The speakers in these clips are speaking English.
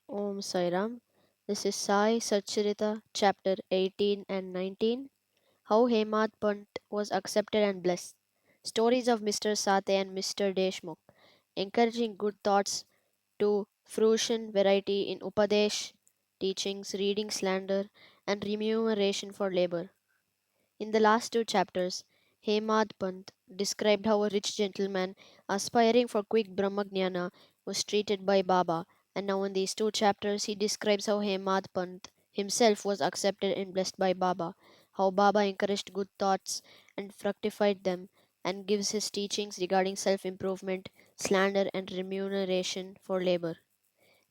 Om Sairam. This is Sai Satcharitra, chapter 18 and 19. How Hemad Pant was accepted and blessed. Stories of Mr. Sate and Mr. Deshmukh, encouraging good thoughts to fruition, variety in Upadesh, teachings, reading, slander, and remuneration for labor. In the last two chapters, Hemad Pant described how a rich gentleman aspiring for quick Brahmagnana was treated by Baba, and now in these two chapters he describes how Hemad Pant himself was accepted and blessed by Baba, how Baba encouraged good thoughts and fructified them, and gives his teachings regarding self improvement, slander, and remuneration for labor.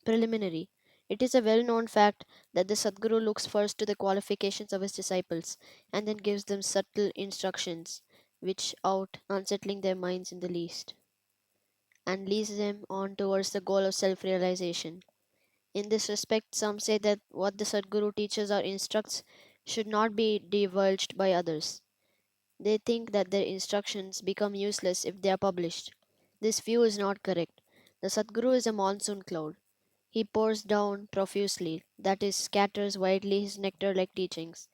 Preliminary. It is a well known fact that the Sadguru looks first to the qualifications of his disciples and then gives them subtle instructions, which out unsettling their minds in the least, and leads them on towards the goal of self realization. In this respect, some say that what the Sadguru teaches or instructs should not be divulged by others. They think that their instructions become useless if they are published. This view is not correct. The Sadguru is a monsoon cloud. He pours down profusely, that is, scatters widely his nectar like teachings.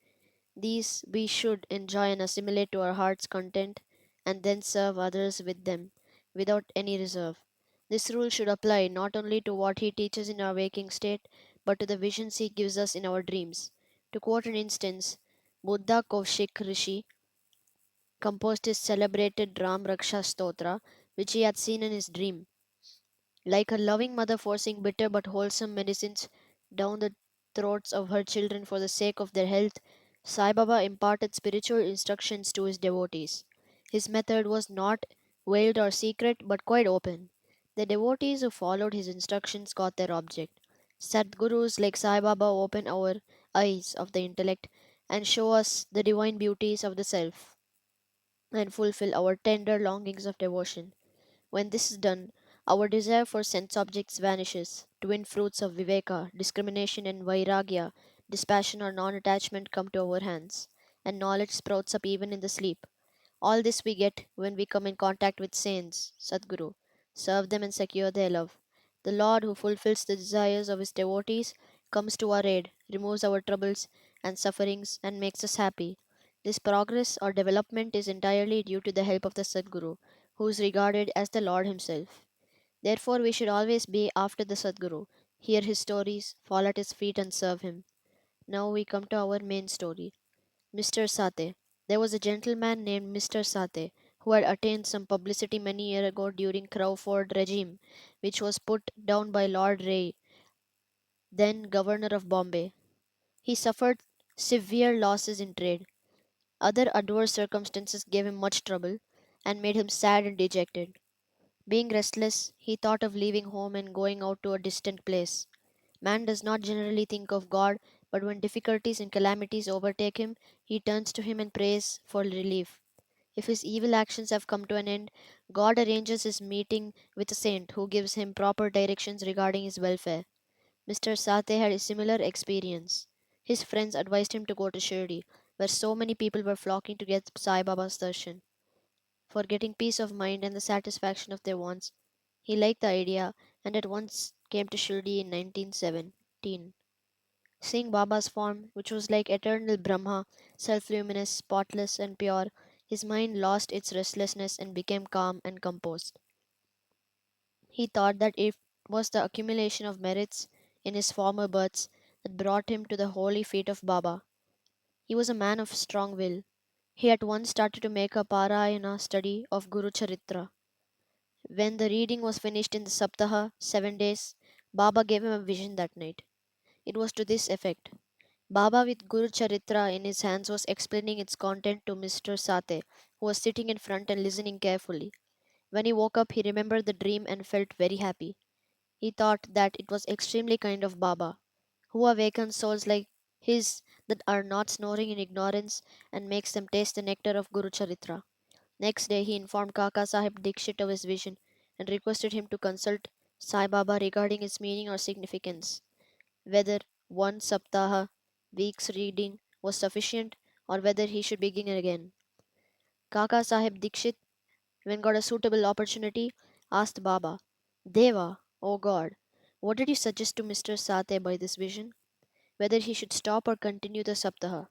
These we should enjoy and assimilate to our heart's content, and then serve others with them, without any reserve. This rule should apply not only to what he teaches in our waking state, but to the visions he gives us in our dreams. To quote an instance, Buddha Kaushik Rishi composed his celebrated Ram Raksha Stotra, which he had seen in his dream. Like a loving mother forcing bitter but wholesome medicines down the throats of her children for the sake of their health, Sai Baba imparted spiritual instructions to his devotees. His method was not veiled or secret but quite open. The devotees who followed his instructions got their object. Sadgurus like Sai Baba open our eyes of the intellect and show us the divine beauties of the self and fulfill our tender longings of devotion. When this is done, our desire for sense objects vanishes. Twin fruits of viveka, discrimination, and vairagya, dispassion or non attachment, come to our hands, and knowledge sprouts up even in the sleep. All this we get when we come in contact with saints, Sadguru, serve them and secure their love. The Lord, who fulfills the desires of his devotees, comes to our aid, removes our troubles and sufferings, and makes us happy. This progress or development is entirely due to the help of the Sadguru, who is regarded as the Lord himself. Therefore, we should always be after the Sadguru, hear his stories, fall at his feet, and serve him. Now we come to our main story. Mr. Sate. There was a gentleman named Mr. Sate who had attained some publicity many years ago during Crawford regime, which was put down by Lord Ray, then Governor of Bombay. He suffered severe losses in trade. Other adverse circumstances gave him much trouble and made him sad and dejected. Being restless, he thought of leaving home and going out to a distant place. Man does not generally think of God, but when difficulties and calamities overtake him, he turns to him and prays for relief. If his evil actions have come to an end, God arranges his meeting with a saint who gives him proper directions regarding his welfare. Mr. Sate had a similar experience. His friends advised him to go to Shirdi, where so many people were flocking to get Sai Baba's darshan. For getting peace of mind and the satisfaction of their wants, he liked the idea and at once came to Shirdi in 1917. Seeing Baba's form, which was like eternal Brahma, self luminous, spotless, and pure, his mind lost its restlessness and became calm and composed. He thought that it was the accumulation of merits in his former births that brought him to the holy feet of Baba. He was a man of strong will. He at once started to make a Parayana study of Guru Charitra. When the reading was finished in the Saptaha, 7 days, Baba gave him a vision that night. It was to this effect. Baba, with Guru Charitra in his hands, was explaining its content to Mr. Sate, who was sitting in front and listening carefully. When he woke up, he remembered the dream and felt very happy. He thought that it was extremely kind of Baba, who awakens souls like his that are not snoring in ignorance and makes them taste the nectar of Guru Charitra. Next day, he informed Kaka Sahib Dikshit of his vision and requested him to consult Sai Baba regarding its meaning or significance, whether one saptaha week's reading was sufficient or whether he should begin again. Kaka Sahib Dikshit, when got a suitable opportunity, asked Baba, Deva, O God, What did you suggest to Mr. Sate by this vision? Whether he should stop or continue the Saptaha?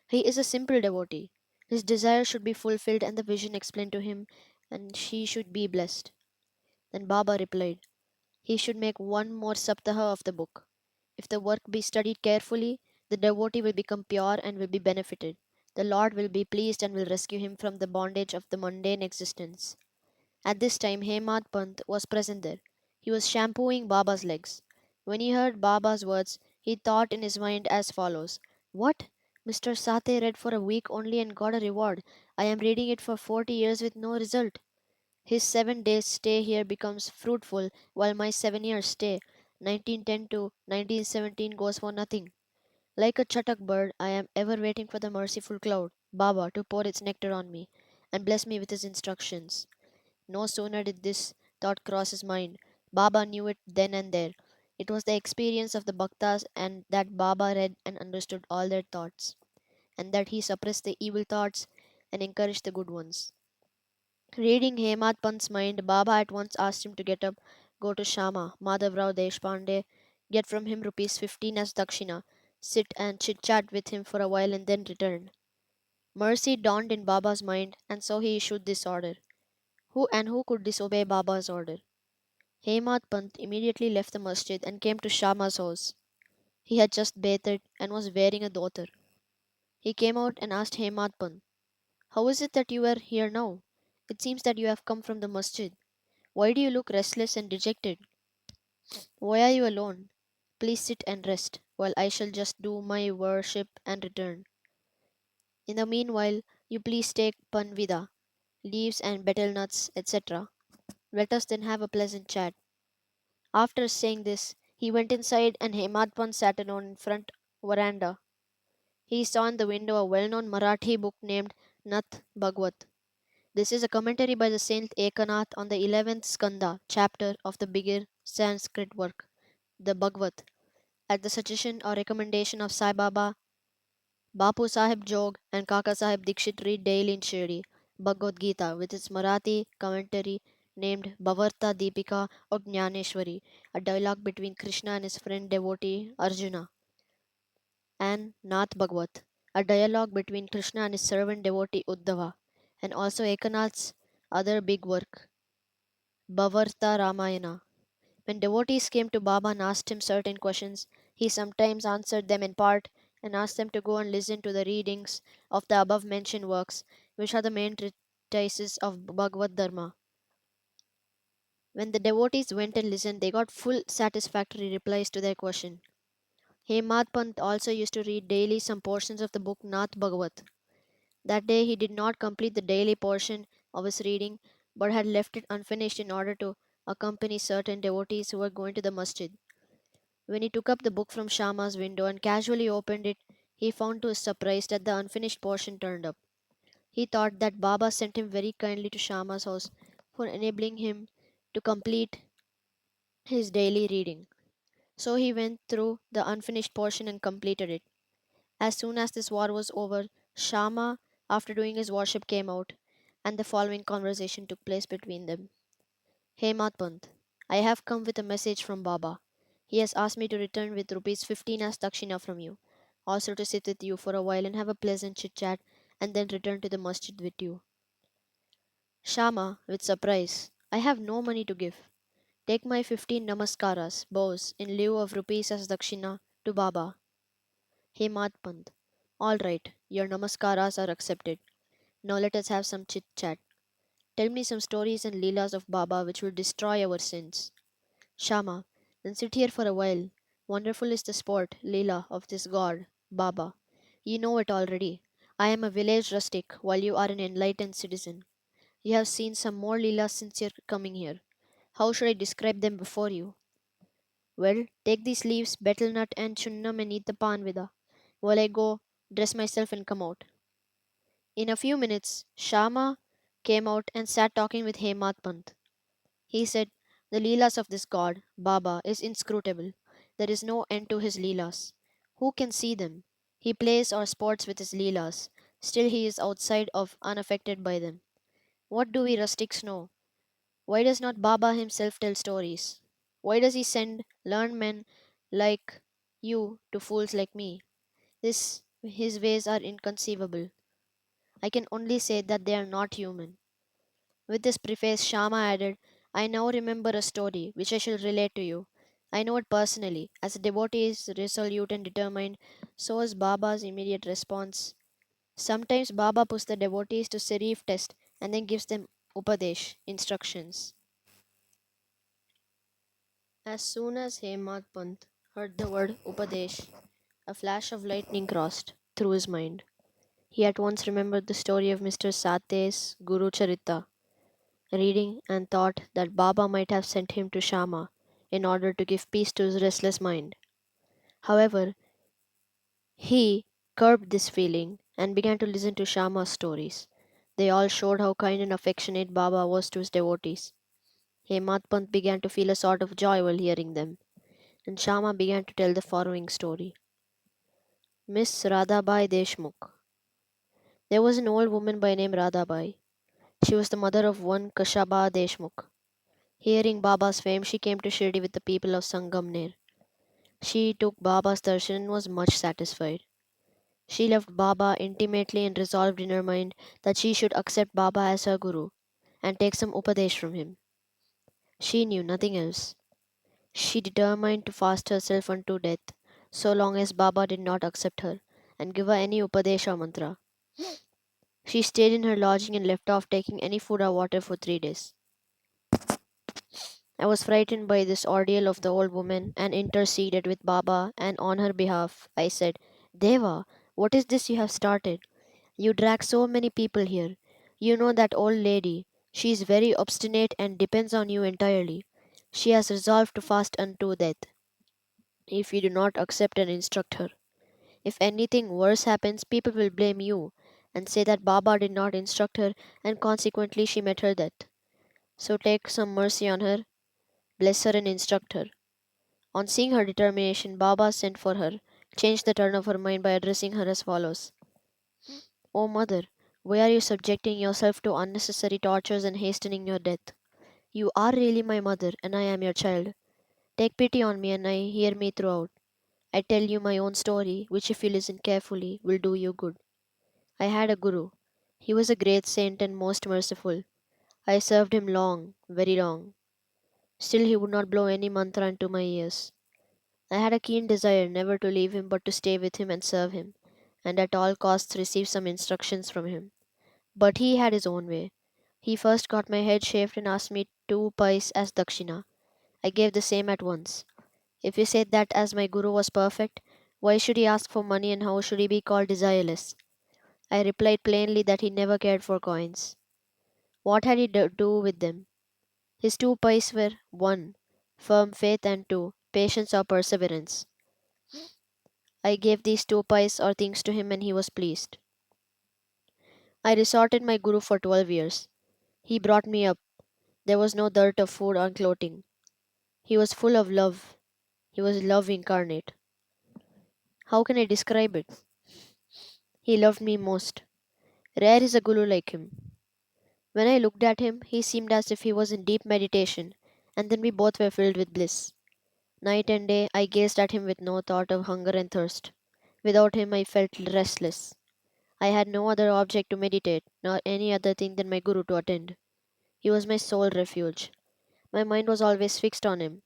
He is a simple devotee. His desire should be fulfilled and the vision explained to him, and she should be blessed. Then Baba replied, he should make one more Saptaha of the book. If the work be studied carefully, the devotee will become pure and will be benefited. The Lord will be pleased and will rescue him from the bondage of the mundane existence. At this time, Hemad Pant was present there. He was shampooing Baba's legs. When he heard Baba's words, he thought in his mind as follows: what? Mr. Sate read for a week only and got a reward. I am reading it for 40 years with no result. His 7 days stay here becomes fruitful, while my 7 years stay, 1910 to 1917, goes for nothing. Like a chatak bird, I am ever waiting for the merciful cloud, Baba, to pour its nectar on me and bless me with his instructions. No sooner did this thought cross his mind, Baba knew it then and there. It was the experience of the Bhaktas, and that Baba read and understood all their thoughts, and that he suppressed the evil thoughts and encouraged the good ones. Reading Hemad Pant's mind, Baba at once asked him to get up, go to Shama, Madhavrao Deshpande, get from him rupees 15 as dakshina, sit and chit chat with him for a while and then return. Mercy dawned in Baba's mind, and so he issued this order. Who could disobey Baba's order? Hemad Pant immediately left the masjid and came to Shama's house. He had just bathed and was wearing a dhotar. He came out and asked Hemad Pant, how is it that you are here now? It seems that you have come from the masjid. Why do you look restless and dejected? Why are you alone? Please sit and rest, while I shall just do my worship and return. In the meanwhile, you please take panvida, leaves and betel nuts, etc. Let us then have a pleasant chat. After saying this, he went inside and Hemadpan sat alone in front veranda. He saw in the window a well-known Marathi book named Nath Bhagwat. This is a commentary by the Saint Ekanath on the 11th Skanda chapter of the bigger Sanskrit work, the Bhagavad. At the suggestion or recommendation of Sai Baba, Bapu Sahib Jog and Kaka Sahib Dikshit read daily in Shirdi Bhagavad Gita with its Marathi commentary named Bhavarta Deepika or Jnaneshwari, a dialogue between Krishna and his friend devotee Arjuna, and Nath Bhagwat, a dialogue between Krishna and his servant devotee Uddhava, and also Ekanath's other big work, Bhavarta Ramayana. When devotees came to Baba and asked him certain questions, he sometimes answered them in part and asked them to go and listen to the readings of the above mentioned works, which are the main treatises of Bhagavad Dharma. When the devotees went and listened, they got full satisfactory replies to their question. Hemad Pant also used to read daily some portions of the book Nath Bhagavat. That day he did not complete the daily portion of his reading, but had left it unfinished in order to accompany certain devotees who were going to the masjid. When he took up the book from Shama's window and casually opened it, he found to his surprise that the unfinished portion turned up. He thought that Baba sent him very kindly to Shama's house for enabling him to complete his daily reading. So he went through the unfinished portion and completed it. As soon as this war was over, Shama, after doing his worship, came out, and the following conversation took place between them. Hemat Pant, I have come with a message from Baba. He has asked me to return with rupees 15 as dakshina from you, also to sit with you for a while and have a pleasant chit chat, and then return to the masjid with you. Shama, with surprise, I have no money to give. Take my 15 namaskaras, bows, in lieu of rupees as dakshina, to Baba. Hemat Pant, all right, your namaskaras are accepted. Now let us have some chit chat. Tell me some stories and leelas of Baba which will destroy our sins. Shama, then sit here for a while. Wonderful is the sport, Leela, of this god, Baba. You know it already. I am a village rustic, while you are an enlightened citizen. You have seen some more Leelas since your coming here. How should I describe them before you? Well, take these leaves, betel nut, and chunnam and eat the panvida, while I go dress myself and come out. In a few minutes, Shama came out and sat talking with Hemat Pant. He said, the Leelas of this god, Baba, is inscrutable. There is no end to his Leelas. Who can see them? He plays or sports with his Leelas. Still he is outside of unaffected by them. What do we rustics know? Why does not Baba himself tell stories? Why does he send learned men like you to fools like me? His ways are inconceivable. I can only say that they are not human. With this preface, Shama added, I now remember a story which I shall relate to you. I know it personally. As a devotee is resolute and determined, so is Baba's immediate response. Sometimes Baba puts the devotees to Sharif test and then gives them Upadesh, instructions. As soon as Hemad Pant heard the word Upadesh, a flash of lightning crossed through his mind. He at once remembered the story of Mr. Sate's Guru Charita, reading and thought that Baba might have sent him to Shama in order to give peace to his restless mind. However, he curbed this feeling and began to listen to Shama's stories. They all showed how kind and affectionate Baba was to his devotees. Hemat Pant began to feel a sort of joy while hearing them, and Shama began to tell the following story. Miss Radhabai Deshmukh. There was an old woman by name Radhabai. She was the mother of one Kashaba Deshmukh. Hearing Baba's fame, she came to Shirdi with the people of Sangamner. She took Baba's darshan and was much satisfied. She loved Baba intimately and resolved in her mind that she should accept Baba as her guru and take some upadesh from him. She knew nothing else. She determined to fast herself unto death, so long as Baba did not accept her and give her any upadesha mantra. She stayed in her lodging and left off taking any food or water for 3 days. I was frightened by this ordeal of the old woman and interceded with Baba, and on her behalf I said, Deva, what is this you have started? You drag so many people here. You know that old lady. She is very obstinate and depends on you entirely. She has resolved to fast unto death if you do not accept and instruct her. If anything worse happens, people will blame you and say that Baba did not instruct her and consequently she met her death. So take some mercy on her, bless her and instruct her. On seeing her determination, Baba sent for her, changed the turn of her mind by addressing her as follows. O mother, why are you subjecting yourself to unnecessary tortures and hastening your death? You are really my mother, and I am your child. Take pity on me and hear me throughout. I tell you my own story, which, if you listen carefully, will do you good. I had a guru. He was a great saint and most merciful. I served him long, very long. Still, he would not blow any mantra into my ears. I had a keen desire never to leave him but to stay with him and serve him, and at all costs receive some instructions from him. But he had his own way. He first got my head shaved and asked me 2 pice as dakshina. I gave the same at once. If he said that as my guru was perfect, why should he ask for money and how should he be called desireless? I replied plainly that he never cared for coins. What had he to do with them? His 2 pice were 1. Firm faith and 2. Patience or perseverance. I gave these 2 pice or things to him and he was pleased. I resorted my guru for 12 years. He brought me up. There was no dearth of food or clothing. He was full of love. He was love incarnate. How can I describe it? He loved me most. Rare is a guru like him. When I looked at him, he seemed as if he was in deep meditation, and then we both were filled with bliss. Night and day, I gazed at him with no thought of hunger and thirst. Without him, I felt restless. I had no other object to meditate, nor any other thing than my guru to attend. He was my sole refuge. My mind was always fixed on him.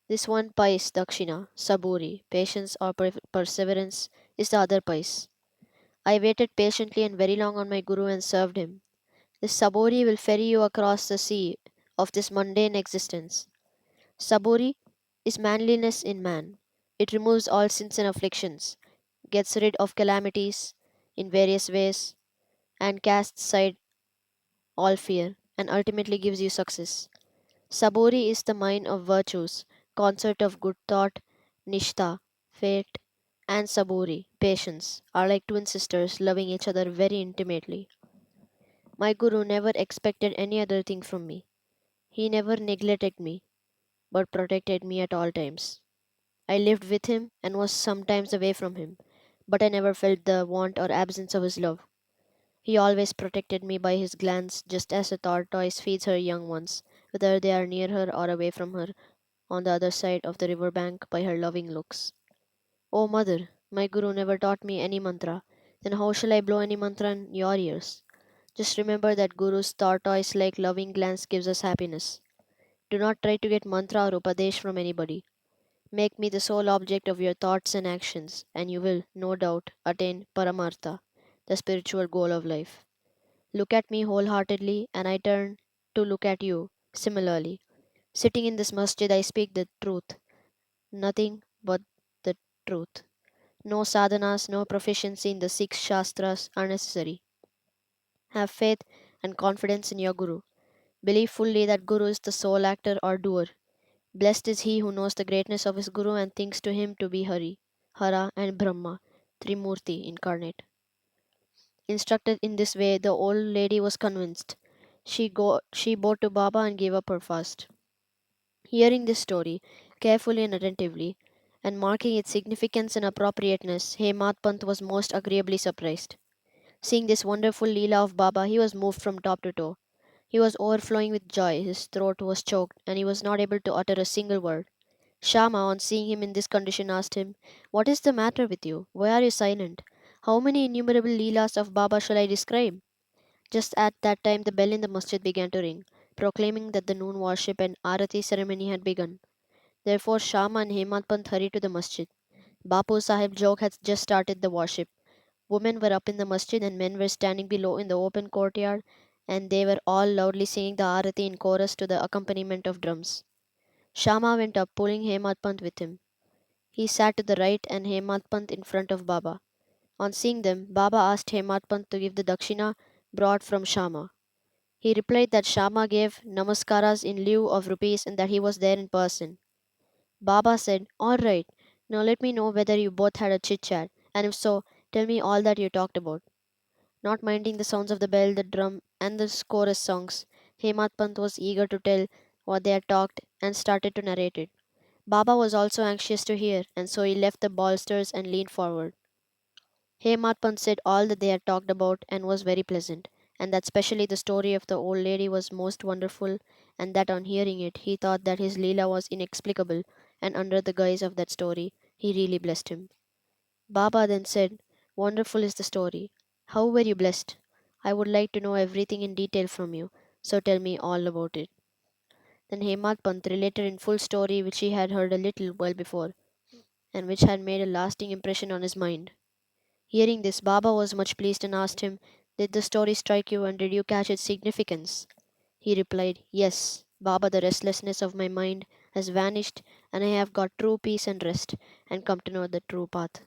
This one pice, dakshina, saburi, patience or perseverance, is the other pice. I waited patiently and very long on my guru and served him. This saburi will ferry you across the sea of this mundane existence. Saburi is manliness in man. It removes all sins and afflictions, gets rid of calamities in various ways, and casts aside all fear, and ultimately gives you success. Saburi is the mine of virtues, concert of good thought, nishtha, faith, and saburi, patience, are like twin sisters loving each other very intimately. My guru never expected any other thing from me. He never neglected me, but protected me at all times. I lived with him and was sometimes away from him, but I never felt the want or absence of his love. He always protected me by his glance, just as a tortoise feeds her young ones, whether they are near her or away from her. on the other side of the river bank by her loving looks. Oh, mother, my guru never taught me any mantra. Then how shall I blow any mantra in your ears? Just remember that Guru's tortoise like loving glance gives us happiness. Do not try to get mantra or upadesh from anybody. Make me the sole object of your thoughts and actions, and you will, no doubt, attain Paramartha, the spiritual goal of life. Look at me wholeheartedly, and I turn to look at you similarly. Sitting in this masjid, I speak the truth, nothing but the truth. No sadhanas, no proficiency in the six shastras are necessary. Have faith and confidence in your Guru. Believe fully that Guru is the sole actor or doer. Blessed is he who knows the greatness of his Guru and thinks to him to be Hari, Hara, and Brahma, Trimurti incarnate. Instructed in this way, the old lady was convinced. She bowed to Baba and gave up her fast. Hearing this story carefully and attentively, and marking its significance and appropriateness, Hemat Pant was most agreeably surprised. Seeing this wonderful Leela of Baba, he was moved from top to toe. He was overflowing with joy, his throat was choked, and he was not able to utter a single word. Shama, on seeing him in this condition, asked him, "What is the matter with you? Why are you silent? How many innumerable Leelas of Baba shall I describe?" Just at that time, the bell in the masjid began to ring, proclaiming that the noon worship and arati ceremony had begun. Therefore, Shama and Hemat Pant hurried to the masjid. Bapu Sahib Jog had just started the worship. Women were up in the masjid and men were standing below in the open courtyard, and they were all loudly singing the arati in chorus to the accompaniment of drums. Shama went up, pulling Hemat Pant with him. He sat to the right and Hemat Pant in front of Baba. On seeing them, Baba asked Hemat Pant to give the dakshina brought from Shama. He replied that Shama gave namaskaras in lieu of rupees and that he was there in person. Baba said, "All right, now let me know whether you both had a chit chat, and if so, tell me all that you talked about." Not minding the sounds of the bell, the drum, and the chorus songs, Hemat Pant was eager to tell what they had talked and started to narrate it. Baba was also anxious to hear, and so he left the bolsters and leaned forward. Hemat Pant said all that they had talked about and was very pleasant, and that specially the story of the old lady was most wonderful, and that on hearing it he thought that his Leela was inexplicable, and under the guise of that story he really blessed him. Baba then said, "Wonderful is the story. How were you blessed? I would like to know everything in detail from you, so tell me all about it." Then Hemat Pant related in full story which he had heard a little while before, and which had made a lasting impression on his mind. Hearing this, Baba was much pleased and asked him, "Did the story strike you and did you catch its significance?" He replied, "Yes, Baba, the restlessness of my mind has vanished and I have got true peace and rest and come to know the true path."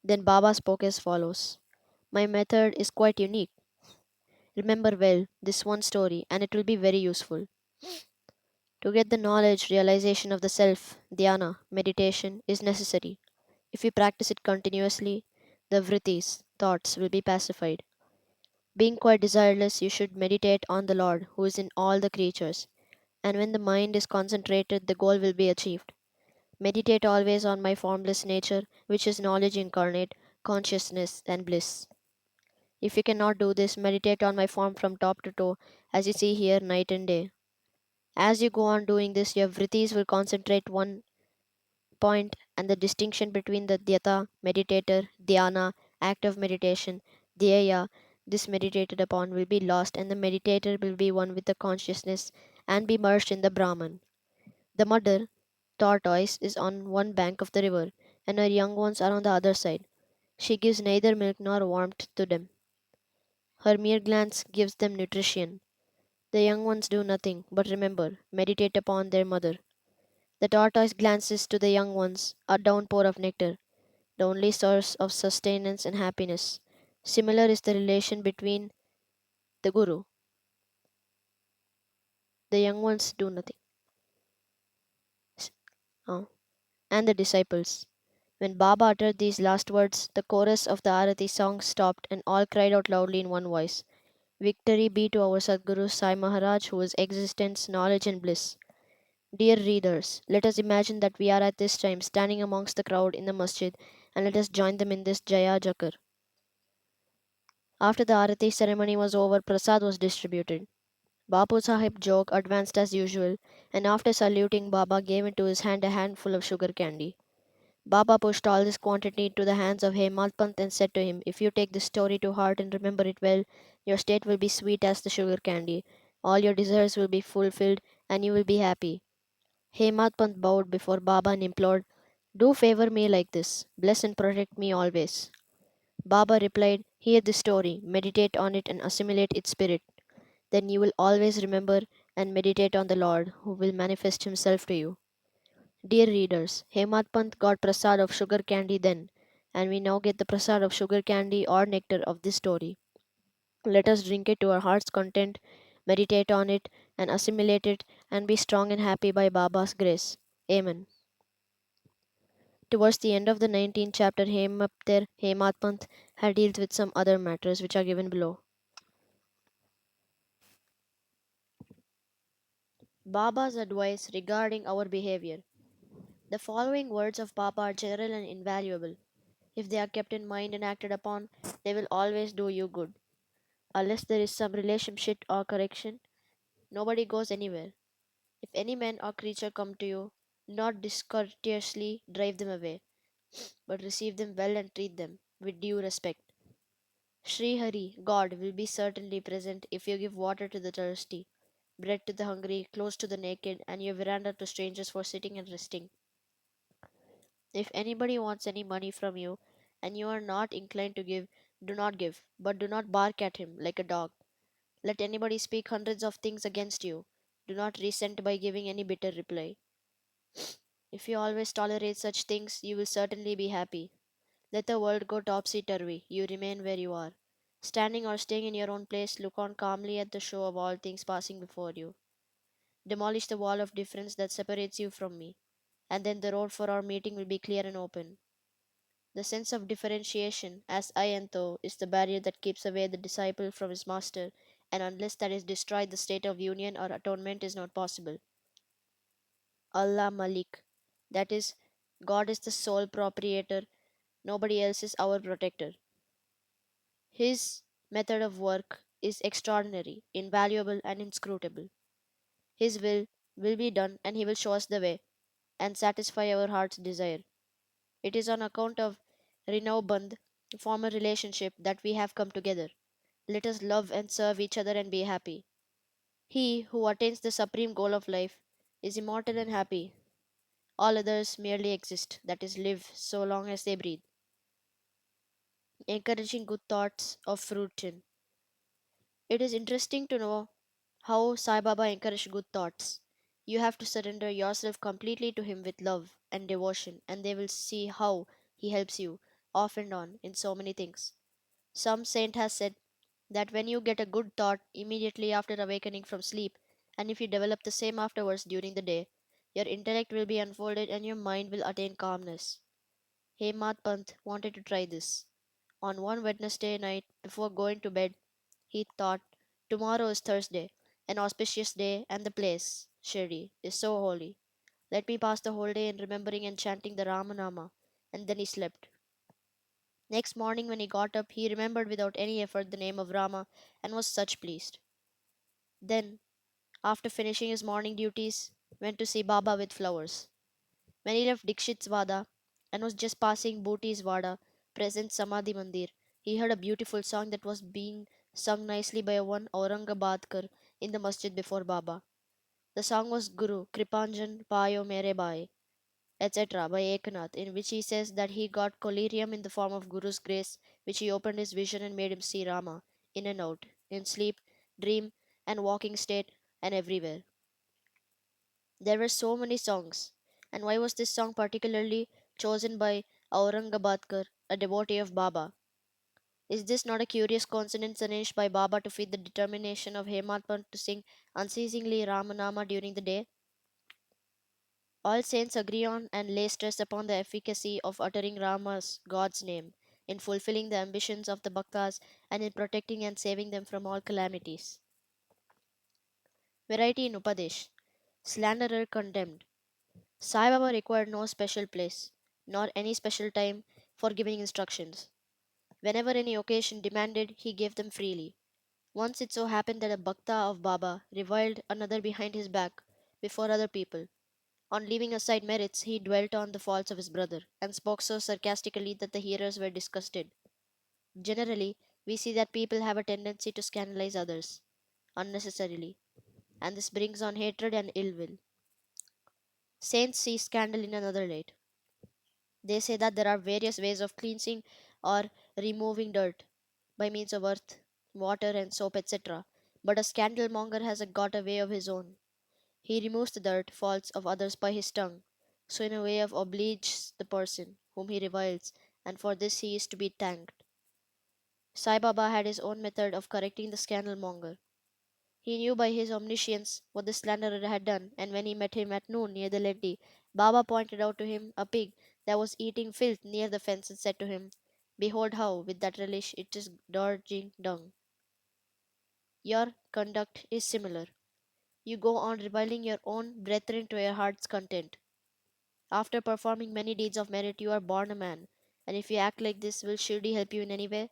Then Baba spoke as follows: "My method is quite unique. Remember well this one story and it will be very useful. To get the knowledge, realization of the self, dhyana, meditation, is necessary. If you practice it continuously, the vrittis, thoughts, will be pacified. Being quite desireless, you should meditate on the Lord who is in all the creatures, and when the mind is concentrated, the goal will be achieved. Meditate always on my formless nature, which is knowledge incarnate, consciousness, and bliss. If you cannot do this, meditate on my form from top to toe, as you see here night and day. As you go on doing this, your vrittis will concentrate one point, and the distinction between the dhyata, meditator, dhyana, act of meditation, dhyaya, this meditated upon, will be lost, and the meditator will be one with the consciousness and be merged in the Brahman. The mother, tortoise, is on one bank of the river, and her young ones are on the other side. She gives neither milk nor warmth to them. Her mere glance gives them nutrition. The young ones do nothing but remember, meditate upon their mother. The tortoise glances to the young ones, a downpour of nectar, the only source of sustenance and happiness. Similar is the relation between the Guru, the young ones do nothing, s- uh, and the disciples. When Baba uttered these last words, the chorus of the Arati song stopped and all cried out loudly in one voice: "Victory be to our Sadguru Sai Maharaj, who is existence, knowledge, and bliss." Dear readers, let us imagine that we are at this time standing amongst the crowd in the masjid, and let us join them in this Jaya Jakar. After the Arati ceremony was over, Prasad was distributed. Bapu Sahib joke advanced as usual, and after saluting Baba gave into his hand a handful of sugar candy. Baba pushed all this quantity into the hands of Hemant Pant and said to him, "If you take this story to heart and remember it well, your state will be sweet as the sugar candy. All your desires will be fulfilled and you will be happy." Hemant Pant bowed before Baba and implored, "Do favor me like this. Bless and protect me always." Baba replied, "Hear this story, meditate on it and assimilate its spirit. Then you will always remember and meditate on the Lord who will manifest himself to you." Dear readers, Hemant Pant got prasad of sugar candy then, and we now get the prasad of sugar candy or nectar of this story. Let us drink it to our heart's content, meditate on it, and assimilate it, and be strong and happy by Baba's grace. Amen. Towards the end of the 19th chapter, Hemat Pant had dealt with some other matters which are given below. Baba's advice regarding our behavior. The following words of Baba are general and invaluable. If they are kept in mind and acted upon, they will always do you good. Unless there is some relationship or correction, nobody goes anywhere. If any man or creature come to you, do not discourteously drive them away, but receive them well and treat them with due respect. Sri Hari, God, will be certainly present if you give water to the thirsty, bread to the hungry, clothes to the naked, and your veranda to strangers for sitting and resting. If anybody wants any money from you, and you are not inclined to give, do not give, but do not bark at him like a dog. Let anybody speak hundreds of things against you. Do not resent by giving any bitter reply. If you always tolerate such things, you will certainly be happy. Let the world go topsy turvy. You remain where you are. Standing or staying in your own place, look on calmly at the show of all things passing before you. Demolish the wall of difference that separates you from me, and then the road for our meeting will be clear and open. The sense of differentiation, as I and thou, is the barrier that keeps away the disciple from his master, and unless that is destroyed, the state of union or atonement is not possible. Allah Malik, that is, God is the sole proprietor, nobody else is our protector. His method of work is extraordinary, invaluable, and inscrutable. His will be done, and He will show us the way and satisfy our heart's desire. It is on account of Rinoband, former relationship, that we have come together. Let us love and serve each other and be happy. He who attains the supreme goal of life is immortal and happy. All others merely exist, that is, live so long as they breathe. Encouraging good thoughts of fruition. It is interesting to know how Sai Baba encouraged good thoughts. You have to surrender yourself completely to him with love and devotion, and they will see how he helps you off and on in so many things. Some saint has said that when you get a good thought immediately after awakening from sleep, and if you develop the same afterwards during the day, your intellect will be unfolded and your mind will attain calmness. Hemat Pant wanted to try this. On one Wednesday night, before going to bed, he thought, "Tomorrow is Thursday, an auspicious day, and the place, Shirdi, is so holy. Let me pass the whole day in remembering and chanting the Ramanama." And then he slept. Next morning, when he got up, he remembered without any effort the name of Rama and was such pleased. Then, after finishing his morning duties, went to see Baba with flowers. When he left Dikshit's Vada and was just passing Booti's Vada, present Samadhi Mandir, he heard a beautiful song that was being sung nicely by one Aurangabadkar in the masjid before Baba. The song was Guru Kripanjan Payo Mere Bhai, etc. by Ekanath, in which he says that he got collyrium in the form of Guru's grace, which he opened his vision and made him see Rama in and out, in sleep, dream, and walking state, and everywhere. There were so many songs, and why was this song particularly chosen by Aurangabadkar, a devotee of Baba? Is this not a curious coincidence arranged by Baba to feed the determination of Hematpant to sing unceasingly Ramanama during the day? All saints agree on and lay stress upon the efficacy of uttering Rama's, God's name, in fulfilling the ambitions of the Bhaktas and in protecting and saving them from all calamities. Variety in Upadesh. Slanderer condemned. Sai Baba required no special place, nor any special time for giving instructions. Whenever any occasion demanded, he gave them freely. Once it so happened that a Bhakta of Baba reviled another behind his back before other people. On leaving aside merits, he dwelt on the faults of his brother, and spoke so sarcastically that the hearers were disgusted. Generally, we see that people have a tendency to scandalize others unnecessarily, and this brings on hatred and ill will. Saints see scandal in another light. They say that there are various ways of cleansing or removing dirt by means of earth, water, and soap, etc. But a scandalmonger has got a way of his own. He removes the dirt, faults of others by his tongue, so in a way of obliges the person whom he reviles, and for this he is to be thanked. Sai Baba had his own method of correcting the scandalmonger. He knew by his omniscience what the slanderer had done, and when he met him at noon near the leady, Baba pointed out to him a pig that was eating filth near the fence and said to him, "Behold how, with that relish, it is gorging dung. Your conduct is similar. You go on reviling your own brethren to your heart's content. After performing many deeds of merit, you are born a man, and if you act like this, will surely help you in any way?"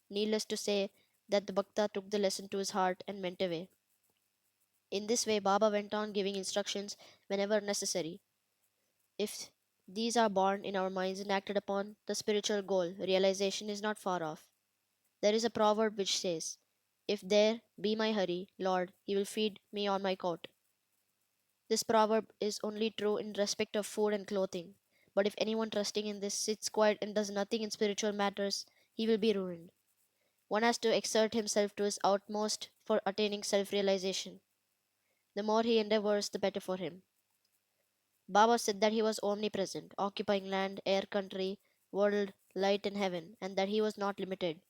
Needless to say that the Bhakta took the lesson to his heart and went away. In this way, Baba went on giving instructions whenever necessary. If these are born in our minds and acted upon, the spiritual goal, realization, is not far off. There is a proverb which says, "If there be my Hari, Lord, he will feed me on my coat." This proverb is only true in respect of food and clothing. But if anyone trusting in this sits quiet and does nothing in spiritual matters, he will be ruined. One has to exert himself to his utmost for attaining self realization. The more he endeavors, the better for him. Baba said that he was omnipresent, occupying land, air, country, world, light, and heaven, and that he was not limited.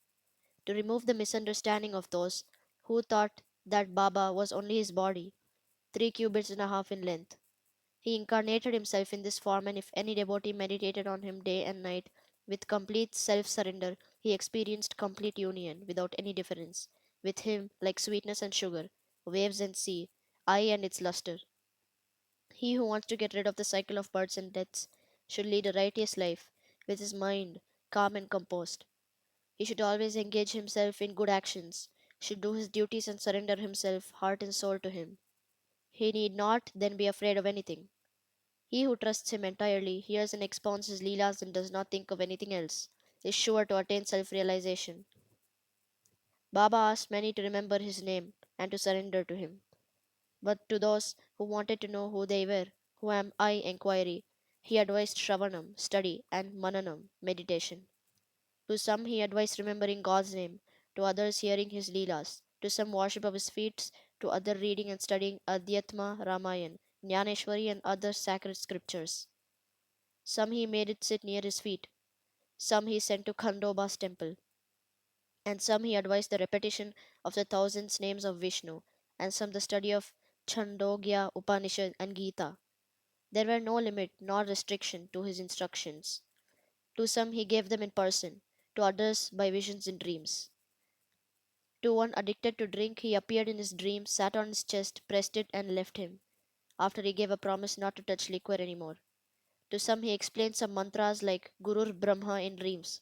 To remove the misunderstanding of those who thought that Baba was only his body, 3 cubits and a half in length, he incarnated himself in this form, and if any devotee meditated on him day and night with complete self surrender, he experienced complete union without any difference with him, like sweetness and sugar, waves and sea, eye and its luster. He who wants to get rid of the cycle of births and deaths should lead a righteous life with his mind calm and composed. He should always engage himself in good actions, should do his duties and surrender himself, heart and soul, to him. He need not then be afraid of anything. He who trusts him entirely, hears and expounds his Leelas and does not think of anything else, is sure to attain self realization. Baba asked many to remember his name and to surrender to him. But to those who wanted to know who they were, "Who am I?" inquiry, he advised Shravanam, study, and Mananam, meditation. To some he advised remembering God's name, to others hearing his Leelas, to some worship of his feet, to other reading and studying Adhyatma, Ramayan, Jnaneshwari, and other sacred scriptures. Some he made it sit near his feet, some he sent to Khandoba's temple, and some he advised the repetition of the thousands names of Vishnu, and some the study of Chandogya, Upanishad, and Gita. There were no limit nor restriction to his instructions. To some he gave them in person, to others by visions in dreams. To one addicted to drink, he appeared in his dream, sat on his chest, pressed it, and left him, after he gave a promise not to touch liquor any more. To some he explained some mantras like Gurur Brahma in dreams.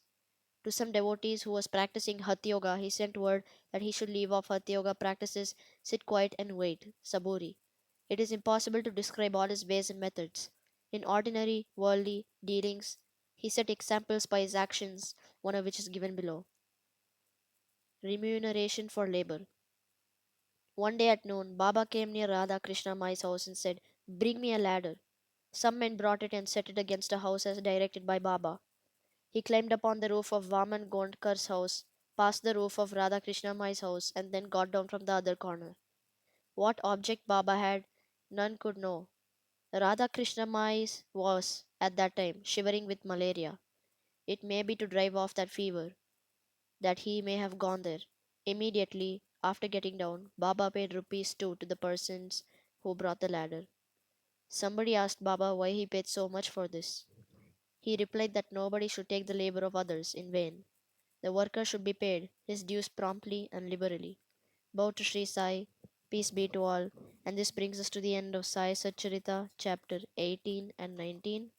To some devotees who was practicing Hatha Yoga, he sent word that he should leave off Hatha Yoga practices, sit quiet and wait, Saburi. It is impossible to describe all his ways and methods. In ordinary, worldly dealings, he set examples by his actions, one of which is given below. Remuneration for labor. One day at noon, Baba came near Radha Krishna Mai's house and said, "Bring me a ladder." Some men brought it and set it against a house as directed by Baba. He climbed upon the roof of Vaman Gondkar's house, passed the roof of Radha Krishna Mai's house, and then got down from the other corner. What object Baba had, none could know. Radha Krishna Mai was, at that time, shivering with malaria. It may be to drive off that fever, that he may have gone there. Immediately after getting down, Baba paid rupees 2 to the persons who brought the ladder. Somebody asked Baba why he paid so much for this. He replied that nobody should take the labor of others in vain. The worker should be paid his dues promptly and liberally. Bow to Sri Sai, peace be to all, and this brings us to the end of Sai Satcharitra, chapter 18 and 19.